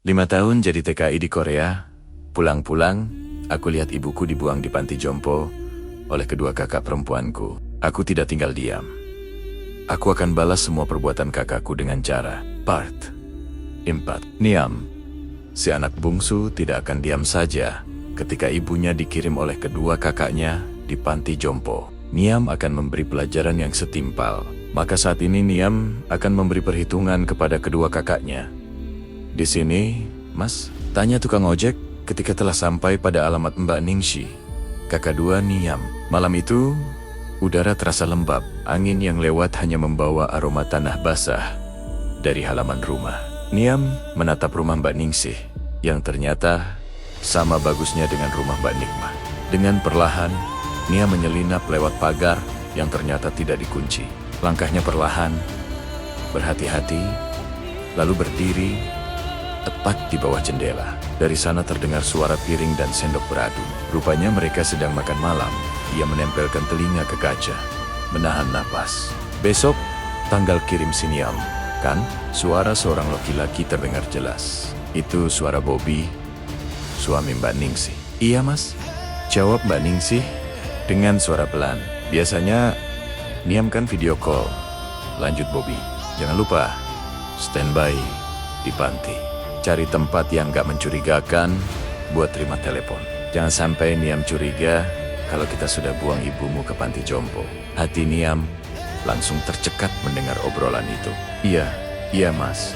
5 tahun jadi TKI di Korea. Pulang-pulang, aku lihat ibuku dibuang di panti jompo oleh kedua kakak perempuanku. Aku tidak tinggal diam. Aku akan balas semua perbuatan kakakku dengan cara. Part 4. Niam. Si anak bungsu tidak akan diam saja ketika ibunya dikirim oleh kedua kakaknya di panti jompo. Niam akan memberi pelajaran yang setimpal. Maka saat ini Niam akan memberi perhitungan kepada kedua kakaknya. Di sini, Mas, tanya tukang ojek ketika telah sampai pada alamat Mbak Ningsi. Kakak dua Niam. Malam itu, udara terasa lembab. Angin yang lewat hanya membawa aroma tanah basah dari halaman rumah. Niam menatap rumah Mbak Ningsih, yang ternyata sama bagusnya dengan rumah Mbak Nikmah. Dengan perlahan, Niam menyelinap lewat pagar yang ternyata tidak dikunci. Langkahnya perlahan, berhati-hati, lalu berdiri tepat di bawah jendela. Dari sana terdengar suara piring dan sendok beradu. Rupanya mereka sedang makan malam. Ia menempelkan telinga ke kaca, menahan napas. Besok, tanggal kirim si Niam, kan? Suara seorang laki-laki terdengar jelas. Itu suara Bobby, suami Mbak Ningsih. Iya, Mas. Jawab Mbak Ningsih dengan suara pelan. Biasanya, Niam kan video call. Lanjut Bobby. Jangan lupa, standby di panti. Cari tempat yang gak mencurigakan buat terima telepon. Jangan sampai Niam curiga kalau kita sudah buang ibumu ke panti jompo. Hati Niam langsung tercekat mendengar obrolan itu. Iya Mas.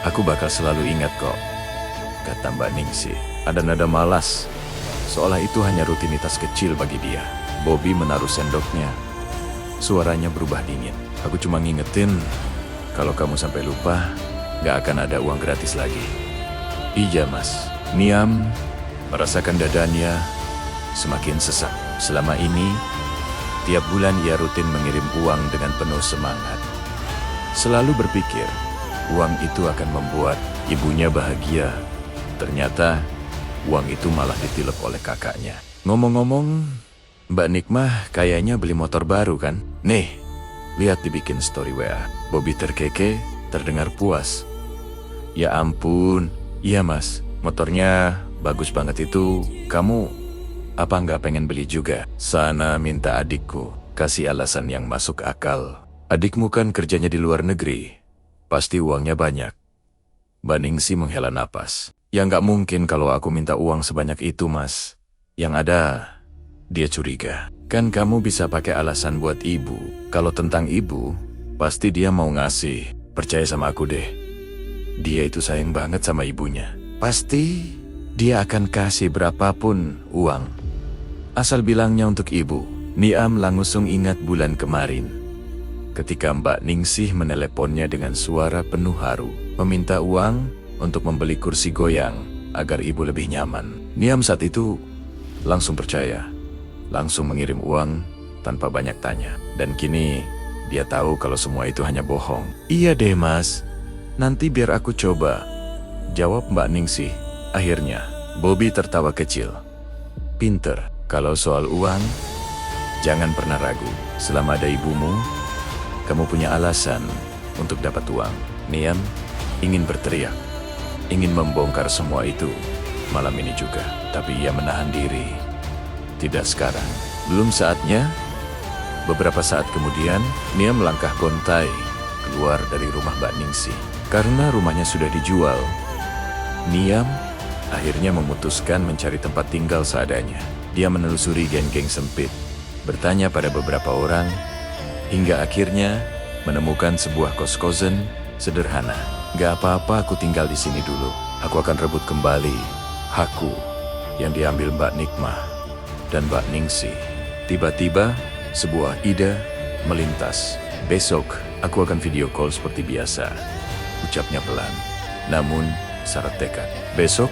Aku bakal selalu ingat kok, kata Mbak Ningsih. Ada nada malas, seolah itu hanya rutinitas kecil bagi dia. Bobby menaruh sendoknya. Suaranya berubah dingin. Aku cuma ngingetin, kalau kamu sampai lupa, gak akan ada uang gratis lagi. Iya Mas. Niam merasakan dadanya semakin sesak. Selama ini, tiap bulan ia rutin mengirim uang dengan penuh semangat. Selalu berpikir, uang itu akan membuat ibunya bahagia. Ternyata, uang itu malah ditilep oleh kakaknya. Ngomong-ngomong, Mbak Nikmah kayaknya beli motor baru kan? Nih, lihat dibikin story WA. Bobby terkekeh, terdengar puas. Ya ampun, iya Mas, motornya bagus banget itu. Kamu apa nggak pengen beli juga? Sana minta adikku, kasih alasan yang masuk akal. Adikmu kan kerjanya di luar negeri, pasti uangnya banyak. Mbak Ningsih menghela napas. Ya nggak mungkin kalau aku minta uang sebanyak itu Mas. Yang ada, dia curiga. Kan kamu bisa pakai alasan buat ibu. Kalau tentang ibu, pasti dia mau ngasih. Percaya sama aku deh. Dia itu sayang banget sama ibunya. Pasti dia akan kasih berapapun uang. Asal bilangnya untuk ibu. Niam langsung ingat bulan kemarin, ketika Mbak Ningsih meneleponnya dengan suara penuh haru, meminta uang untuk membeli kursi goyang agar ibu lebih nyaman. Niam saat itu langsung percaya. Langsung mengirim uang tanpa banyak tanya. Dan kini dia tahu kalau semua itu hanya bohong. Iya deh Mas, nanti biar aku coba, jawab Mbak Ningsih. Akhirnya, Bobby tertawa kecil. Pinter, kalau soal uang, jangan pernah ragu. Selama ada ibumu, kamu punya alasan untuk dapat uang. Niam ingin berteriak, ingin membongkar semua itu malam ini juga. Tapi ia menahan diri. Tidak sekarang, belum saatnya. Beberapa saat kemudian, Niam melangkah gontai keluar dari rumah Mbak Ningsih. Karena rumahnya sudah dijual, Niam akhirnya memutuskan mencari tempat tinggal seadanya. Dia menelusuri geng-geng sempit, bertanya pada beberapa orang, hingga akhirnya menemukan sebuah kos-kosan sederhana. Gak apa-apa, aku tinggal di sini dulu. Aku akan rebut kembali hakku yang diambil Mbak Nikmah dan Mbak Ningsih. Tiba-tiba, sebuah ide melintas. Besok, aku akan video call seperti biasa. Ucapnya pelan, namun syarat tekad. Besok,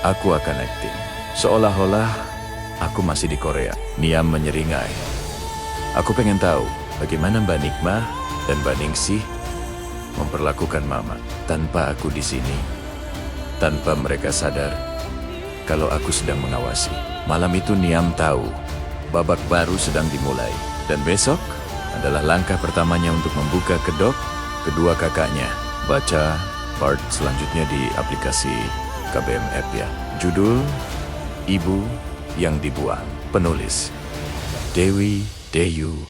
aku akan akting seolah-olah aku masih di Korea. Niam menyeringai. Aku pengen tahu bagaimana Mbak Nikmah dan Mbak Ningsih memperlakukan Mama tanpa aku di sini. Tanpa mereka sadar kalau aku sedang mengawasi. Malam itu Niam tahu babak baru sedang dimulai. Dan besok adalah langkah pertamanya untuk membuka kedok kedua kakaknya. Baca part selanjutnya di aplikasi KBM App ya. Judul Ibu yang Dibuang. Penulis Dewi Deyu.